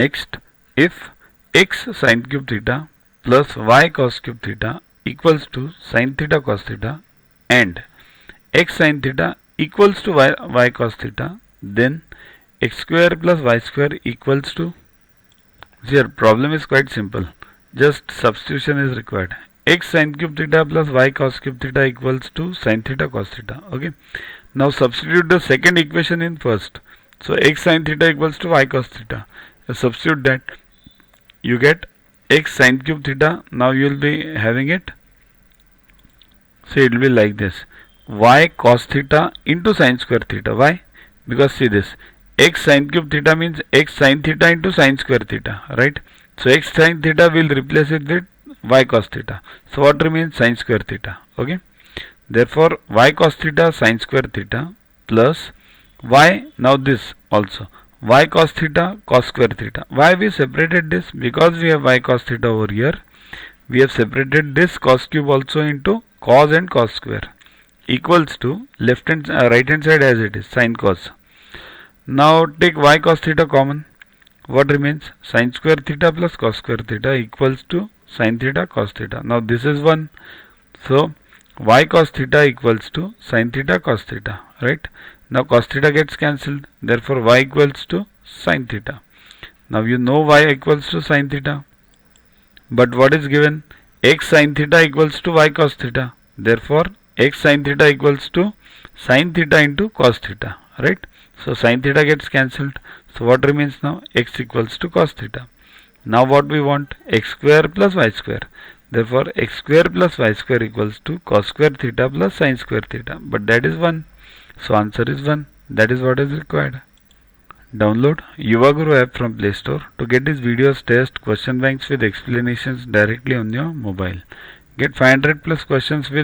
Next, if x sin cube theta plus y cos cube theta equals to sin theta cos theta and x sin theta equals to y cos theta, then x square plus y square equals to, here problem is quite simple, just substitution is required. X sin cube theta plus y cos cube theta equals to sin theta cos theta. Okay, now substitute the second equation in first. So x sin theta equals to y cos theta. Substitute that, you get x sin cube theta. Now you will be having it, so it will be like this, y cos theta into sin square theta. Why? Because see this, x sin cube theta means x sin theta into sin square theta, right? So x sin theta will replace it with y cos theta. So what remains? Sin square theta. Okay, therefore y cos theta sin square theta plus y, now this also y cos theta cos square theta. Why we separated this? Because we have y cos theta over here, we have separated this cos cube also into cos and cos square, equals to left hand right hand side as it is, sin cos. Now take y cos theta common. What remains? Sin square theta plus cos square theta equals to sin theta cos theta. Now this is 1. So y cos theta equals to sin theta cos theta, right? Now cos theta gets cancelled, therefore y equals to sin theta. Now you know y equals to sin theta, but what is given? X sin theta equals to y cos theta. Therefore x sin theta equals to sin theta into cos theta, right? So sin theta gets cancelled. So what remains now? X equals to cos theta. Now what we want? X square plus y square. Therefore x square plus y square equals to cos square theta plus sin square theta. But that is 1. So answer is 1. That is what is required. Download Yuva Guru app from Play Store to get these videos, test, question banks with explanations directly on your mobile. Get 500 plus questions with